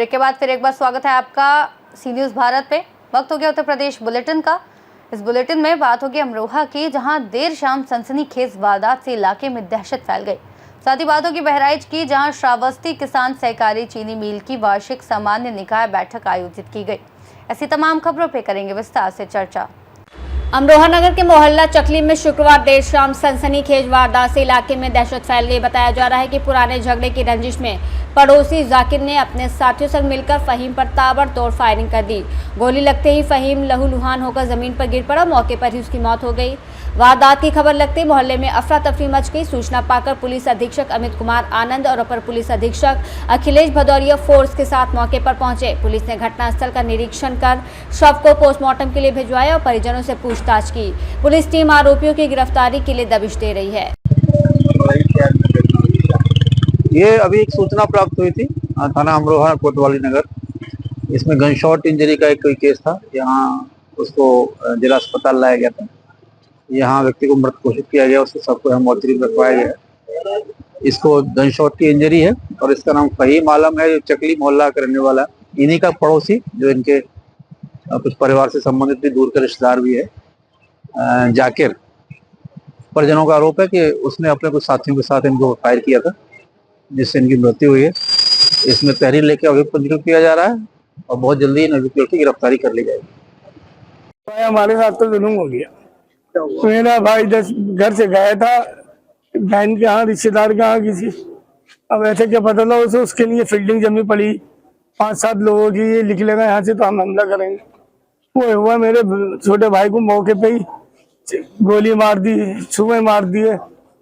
Break के बाद फिर एक बार स्वागत है आपका सी न्यूज़ भारत पे। वक्त हो गया उत्तर प्रदेश बुलेटिन का। इस बुलेटिन में बात होगी अमरोहा की, जहां देर शाम सनसनीखेज वारदात से इलाके में दहशत फैल गई। साथ ही बात होगी बहराइच की, जहां श्रावस्ती किसान सहकारी चीनी मिल की वार्षिक सामान्य निकाय बैठक आयोजित की गई। ऐसी तमाम खबरों पे करेंगे विस्तार से चर्चा। अमरोहा नगर के मोहल्ला चकली में शुक्रवार देर शाम सनसनीखेज वारदात से इलाके में दहशत फैल गई। बताया जा रहा है कि पुराने झगड़े की रंजिश में पड़ोसी जाकिर ने अपने साथियों से मिलकर फहीम पर ताबड़तोड़ फायरिंग कर दी। गोली लगते ही फहीम लहूलुहान होकर जमीन पर गिर पड़ा। मौके पर ही उसकी मौत हो गई। वारदात की खबर लगते ही मोहल्ले में अफरा तफरी मच गई। सूचना पाकर पुलिस अधीक्षक अमित कुमार आनंद और अपर पुलिस अधीक्षक अखिलेश भदौरिया फोर्स के साथ मौके पर पहुंचे। पुलिस ने घटनास्थल का निरीक्षण कर शव को पोस्टमार्टम के लिए भिजवाया और परिजनों से पूछताछ की। पुलिस टीम आरोपियों की गिरफ्तारी के लिए दबिश दे रही है। ये अभी एक सूचना प्राप्त हुई थी थाना अमरोहा कोतवाली नगर। इसमें गन शॉट इंजरी का एक कोई केस था। यहाँ उसको जिला अस्पताल लाया गया था। यहाँ व्यक्ति को मृत घोषित किया गया, उसके सबको यहाँ मौतरी में रखवाया गया। इसको गन शॉट की इंजरी है और इसका नाम फहीम आलम है, जो चकली मोहल्ला का रहने वाला। इन्हीं का पड़ोसी जो इनके कुछ परिवार से संबंधित भी, दूर के रिश्तेदार भी है, जाकिर। परिजनों का आरोप है कि उसने अपने कुछ साथियों के साथ इनको फायर किया था, जिससे इनकी मृत्यु हुई है। इसमें तहरीर लेके अभियोग पंजीकृत किया जा रहा है और बहुत जल्दी इन अभियुक्तों की गिरफ्तारी कर ली जाएगी। हमारे साथ तो जुल्म हो गया। मेरा भाई घर से गया था बहन के यहाँ, रिश्तेदार के यहाँ किसी। अब ऐसे क्या पता था उसे, उसके लिए फील्डिंग जमी पड़ी 5-7 लोगों की। ये लिख लेगा यहाँ से तो हम हमला करेंगे। वो हुआ, मेरे छोटे भाई को मौके पे ही गोली मार दी, छुए मार दिए।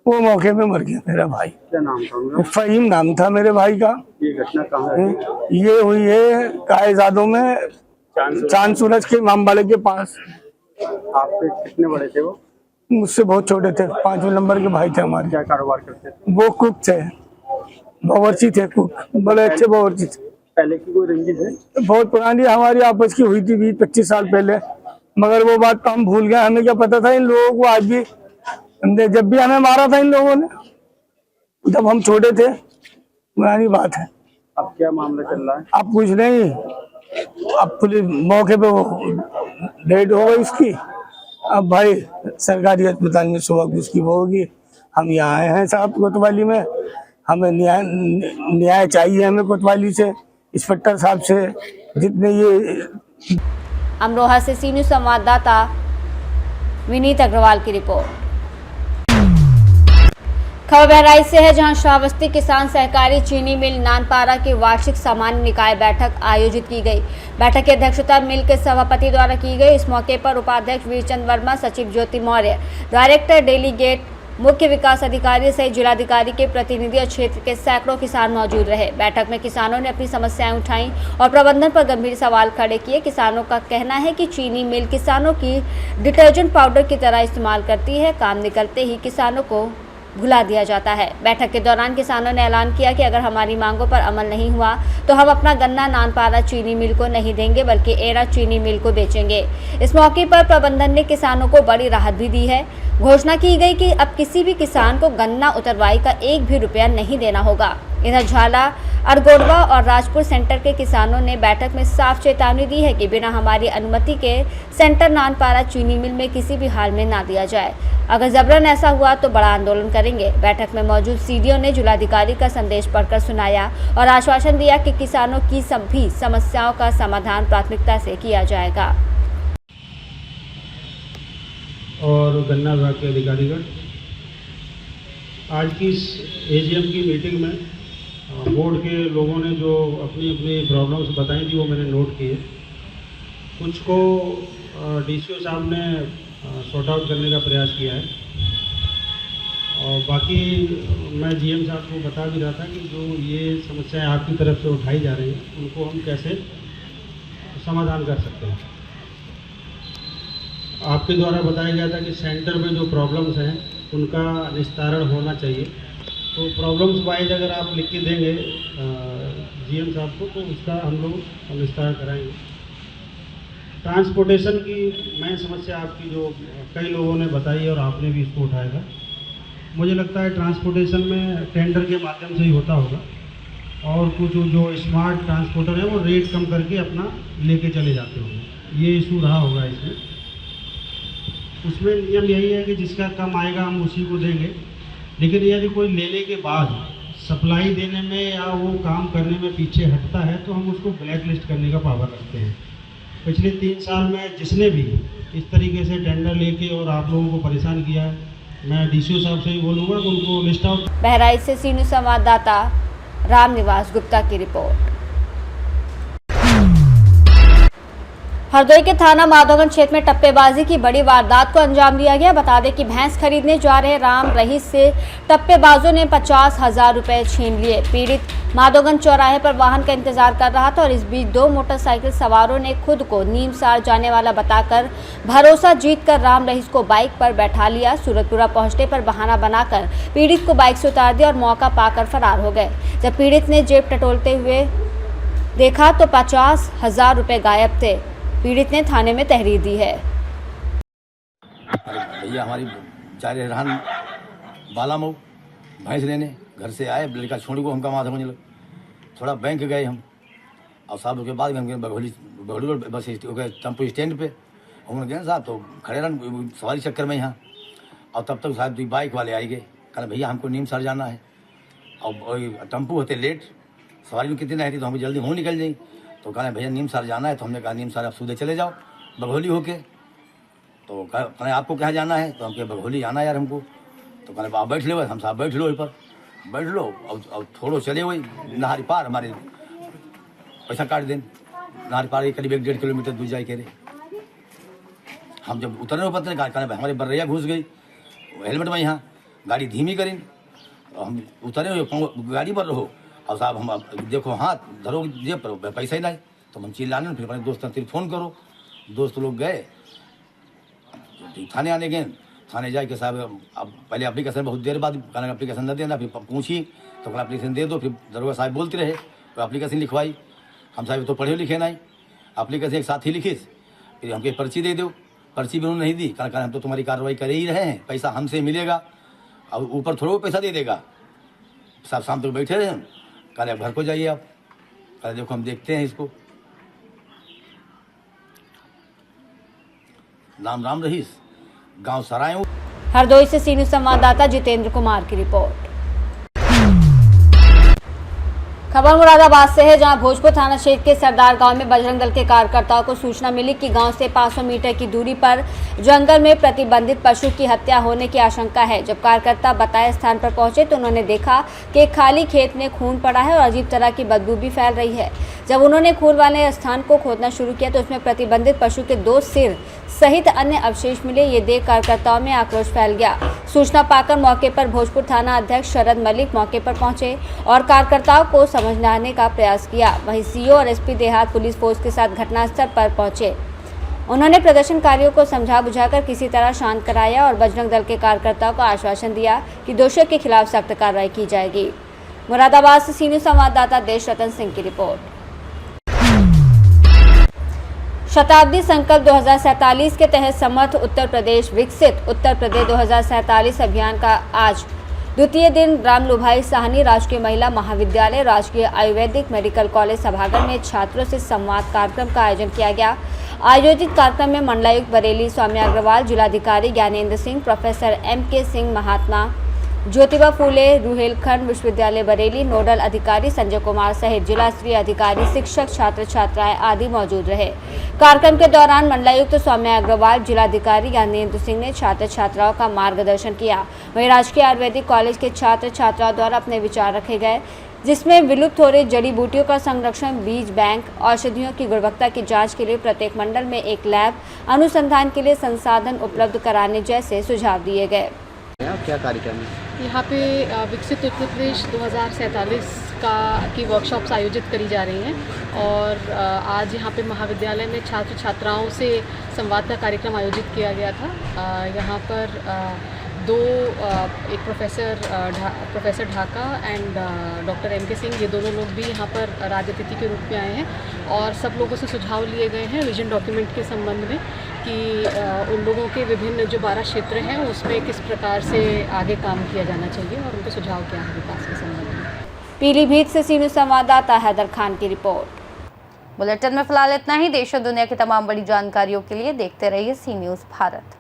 वो मौके पे मर गया मेरा भाई। क्या नाम था? फहीम नाम था मेरे भाई का। ये घटना कहाँ है? ये हुई है कायजादों में, चांद सूरज के इमामबाड़े के पास। आपसे कितने बड़े थे वो? मुझसे बहुत छोटे थे, 5वें नंबर के भाई थे हमारे। क्या कारोबार करते थे? वो कुक थे, बावर्ची थे, कुक, बड़े अच्छे बावर्ची थे। पहले की कोई रंजिश है? बहुत पुरानी हमारी आपस की हुई थी 20-25 साल पहले, मगर वो बात तो हम भूल गए। हमें क्या पता था इन लोगों को। आज भी जब भी हमें मारा था इन लोगों ने, जब हम छोटे थे, पुरानी बात है। अब क्या मामला चल रहा है? अब कुछ नहीं, अब पुलिस मौके पे वो डेड हो गई उसकी। अब भाई सरकारी अस्पताल में सुबह उसकी वो होगी। हम यहाँ आए हैं साहब कोतवाली में, हमें न्याय चाहिए हमें कोतवाली से, इंस्पेक्टर साहब से, जितने ये। अमरोहा से सी न्यूज़ संवाददाता विनीत अग्रवाल की रिपोर्ट। खबर बहराइच से है, जहां श्रावस्ती किसान सहकारी चीनी मिल नानपारा की वार्षिक सामान्य निकाय बैठक आयोजित की गई। बैठक की अध्यक्षता मिल के सभापति द्वारा की गई। इस मौके पर उपाध्यक्ष वीरचंद वर्मा, सचिव ज्योति मौर्य, डायरेक्टर डेलीगेट, मुख्य विकास अधिकारी सहित जिलाधिकारी के प्रतिनिधि और क्षेत्र के सैकड़ों किसान मौजूद रहे। बैठक में किसानों ने अपनी समस्याएं उठाई और प्रबंधन पर गंभीर सवाल खड़े किए। किसानों का कहना है कि चीनी मिल किसानों की डिटर्जेंट पाउडर की तरह इस्तेमाल करती है। काम निकलते ही किसानों को भुला दिया जाता है। बैठक के दौरान किसानों ने ऐलान किया कि अगर हमारी मांगों पर अमल नहीं हुआ तो हम अपना गन्ना नानपारा चीनी मिल को नहीं देंगे, बल्कि एरा चीनी मिल को बेचेंगे। इस मौके पर प्रबंधन ने किसानों को बड़ी राहत भी दी है। घोषणा की गई कि अब किसी भी किसान को गन्ना उतरवाई का 1 भी रुपया नहीं देना होगा। इधर झाला, अरगोड़वा और राजपुर सेंटर के किसानों ने बैठक में साफ चेतावनी दी है कि बिना हमारी अनुमति के सेंटर नानपारा चीनी मिल में किसी भी हाल में ना दिया जाए। अगर जबरन ऐसा हुआ तो बड़ा आंदोलन करेंगे। बैठक में मौजूद सीडीओ ने जिलाधिकारी का संदेश पढ़कर सुनाया और आश्वासन दिया कि किसानों की सभी समस्याओं का समाधान प्राथमिकता से किया जाएगा। और गन्ना विभाग के अधिकारीगण, आज की इस एजीएम की मीटिंग में बोर्ड के लोगों ने जो अपनी अपनी प्रॉब्लम्स बताई थी वो मैंने नोट किए। कुछ को डीसीओ साहब ने सॉर्ट आउट करने का प्रयास किया है और बाकी मैं जीएम साहब को बता भी रहा था कि जो ये समस्याएं आपकी तरफ से उठाई जा रही हैं उनको हम कैसे समाधान कर सकते हैं। आपके द्वारा बताया गया था कि सेंटर में जो प्रॉब्लम्स हैं उनका निस्तारण होना चाहिए, तो प्रॉब्लम्स वाइज अगर आप लिख के देंगे जीएम साहब को तो उसका हम लोग निस्तारण कराएंगे। ट्रांसपोर्टेशन की मेन समस्या आपकी जो कई लोगों ने बताई और आपने भी इसको उठाया था, मुझे लगता है ट्रांसपोर्टेशन में टेंडर के माध्यम से ही होता होगा। और कुछ जो स्मार्ट ट्रांसपोर्टर है वो रेट कम करके अपना लेके चले जाते होंगे। ये इशू रहा होगा इसमें। उसमें नियम यही है कि जिसका कम आएगा हम उसी को देंगे, लेकिन यदि कोई लेने के बाद सप्लाई देने में या वो काम करने में पीछे हटता है तो हम उसको ब्लैक लिस्ट करने का पावर रखते हैं। पिछले 3 साल में जिसने भी इस तरीके से टेंडर लेके और आप लोगों को परेशान किया है, मैं डीसीओ साहब से ही बोलूँगा कि उनको लिस्ट आउट। बहराइच से सीनू संवाददाता रामनिवास गुप्ता की रिपोर्ट। हरदोई के थाना माधोगंज क्षेत्र में टप्पेबाजी की बड़ी वारदात को अंजाम दिया गया। बता दें कि भैंस खरीदने जा रहे राम रहीस से टप्पेबाजों ने 50,000 रुपए छीन लिए। पीड़ित माधोगंज चौराहे पर वाहन का इंतजार कर रहा था और इस बीच 2 मोटरसाइकिल सवारों ने खुद को नीमसार जाने वाला बताकर भरोसा जीतकर राम रहीस को बाइक पर बैठा लिया। सूरतपुरा पहुंचने पर बहाना बनाकर पीड़ित को बाइक से उतार दिया और मौका पाकर फरार हो गए। जब पीड़ित ने जेब टटोलते हुए देखा तो 50,000 रुपए गायब थे। पीड़ित ने थाने में तहरीर दी है। भैया हमारी जा रहे रहन बालामऊ भैंस लेने, घर से आए लड़का छोड़ को हमका माथा मुझे थोड़ा बैंक गए हम और साहब के बाद हम बघोली बस टेम्पो स्टैंड पे हम गए साहब तो खड़े रहन सवारी चक्कर में यहाँ। और तब तक साहब 2 बाइक वाले आई गए, कहा भैया हमको नीमसार जाना है और टेम्पो होते लेट, सवारी में कितनी रहती तो हम जल्दी हो निकल जाएंगे। तो कहा भैया नीमसार जाना है, तो हमने कहा नीमसार आप सीधे चले जाओ बघोली होके। तो कहा आपको कहाँ जाना है, तो हम कहे बघोली जाना है यार हमको। तो कहने आप बैठ लो, हम साहब बैठ लो पर बैठ लो और थोड़ो चले हुए नहारी पार हमारे पैसा काट दें। नहारी पार करीब 1-1.5 किलोमीटर दूर जाए कह हम जब उतरने उतरने कहने हमारे बर्रैया घुस गई हेलमेट में, यहाँ गाड़ी धीमी करें हम उतरे हुए गाड़ी पर रहो और साहब हम देखो हाथ धरो जेब पर पैसा ही नहीं। तो हम चिल्लाने फिर अपने दोस्तों से फ़ोन करो, दोस्त लोग गए थाने आने गए। थाने जाके साहब अब पहले एप्लीकेशन बहुत देर बाद कहना एप्लीकेशन न देना, फिर पूछी तो कहना एप्लीकेशन दे दो। फिर दरोगा साहब बोलते रहे तो एप्लीकेशन लिखवाई। हम साहब तो पढ़े लिखे नहीं, एप्लीकेशन एक साथ ही लिखीस, फिर हमको पर्ची दे दो। पर्ची भी उन्होंने नहीं दी, कहना हम तो तुम्हारी कार्रवाई कर ही रहे हैं, पैसा हमसे मिलेगा और ऊपर थोड़ा पैसा दे देगा। साहब शाम तक बैठे रहे, कहले घर को जाइए आप, कहले देखो हम देखते हैं इसको। नाम राम रहीस, गांव सराय। हरदोई से सीनू संवाददाता जितेंद्र कुमार की रिपोर्ट। खबर मुरादाबाद से है, जहां भोजपुर थाना क्षेत्र के सरदार गांव में बजरंग दल के कार्यकर्ताओं को सूचना मिली कि गांव से 500 मीटर की दूरी पर जंगल में प्रतिबंधित पशु की हत्या होने की आशंका है। जब कार्यकर्ता बताए स्थान पर पहुंचे तो उन्होंने देखा कि एक खाली खेत में खून पड़ा है और अजीब तरह की बदबू भी फैल रही है। जब उन्होंने खून वाले स्थान को खोदना शुरू किया तो उसमें प्रतिबंधित पशु के 2 सिर सहित अन्य अवशेष मिले। ये देख कार्यकर्ताओं में आक्रोश फैल गया। सूचना पाकर मौके पर भोजपुर थाना अध्यक्ष शरद मलिक मौके पर पहुंचे और कार्यकर्ताओं को समझाने का प्रयास किया। वहीं सीओ और एसपी देहात पुलिस फोर्स के साथ घटनास्थल पर पहुंचे। उन्होंने प्रदर्शनकारियों को समझा बुझाकर किसी तरह शांत कराया और बजरंग दल के कार्यकर्ताओं को आश्वासन दिया कि दोषियों के खिलाफ सख्त कार्रवाई की जाएगी। मुरादाबाद से सीनियर संवाददाता देश रतन सिंह की रिपोर्ट। शताब्दी संकल्प 2047 के तहत समर्थ उत्तर प्रदेश विकसित उत्तर प्रदेश 2047 अभियान का आज द्वितीय दिन रामलुभाई साहनी राजकीय महिला महाविद्यालय राजकीय आयुर्वेदिक मेडिकल कॉलेज सभागार में छात्रों से संवाद कार्यक्रम का आयोजन किया गया। आयोजित कार्यक्रम में मंडलायुक्त बरेली स्वामी अग्रवाल, जिलाधिकारी ज्ञानेंद्र सिंह, प्रोफेसर MK सिंह, महात्मा ज्योतिबा फूले रुहेलखंड विश्वविद्यालय बरेली नोडल अधिकारी संजय कुमार सहित जिला स्तरीय अधिकारी, शिक्षक, छात्र छात्राएं आदि मौजूद रहे। कार्यक्रम के दौरान मंडलायुक्त स्वामी अग्रवाल, जिलाधिकारी ज्ञानेंद्र सिंह ने छात्र छात्राओं का मार्गदर्शन किया। वहीं राजकीय आयुर्वेदिक कॉलेज के छात्र छात्राओं द्वारा अपने विचार रखे गए, जिसमें विलुप्त हो रही जड़ी बूटियों का संरक्षण, बीज बैंक, औषधियों की गुणवत्ता की जांच के लिए प्रत्येक मंडल में एक लैब, अनुसंधान के लिए संसाधन उपलब्ध कराने जैसे सुझाव दिए गए। क्या कार्यक्रम है यहाँ पे? विकसित उत्तर प्रदेश 2047 की वर्कशॉप्स आयोजित करी जा रही हैं और आज यहाँ पे महाविद्यालय में छात्र छात्राओं से संवाद का कार्यक्रम आयोजित किया गया था। यहाँ पर एक professor Dhaka and doctor MK Singh, ये दोनों लोग भी यहाँ पर राज्य अतिथि के रूप में आए हैं और सब लोगों से सुझाव लिए गए हैं विजन डॉक्यूमेंट के संबंध में कि उन लोगों के विभिन्न जो 12 क्षेत्र हैं उसमें किस प्रकार से आगे काम किया जाना चाहिए और उनके सुझाव क्या हैं विकास के संबंध में। पीलीभीत से सी न्यूज़ संवाददाता हैदर खान की रिपोर्ट। बुलेटिन में फिलहाल इतना ही। देश और दुनिया की तमाम बड़ी जानकारियों के लिए देखते रहिए सी न्यूज़ भारत।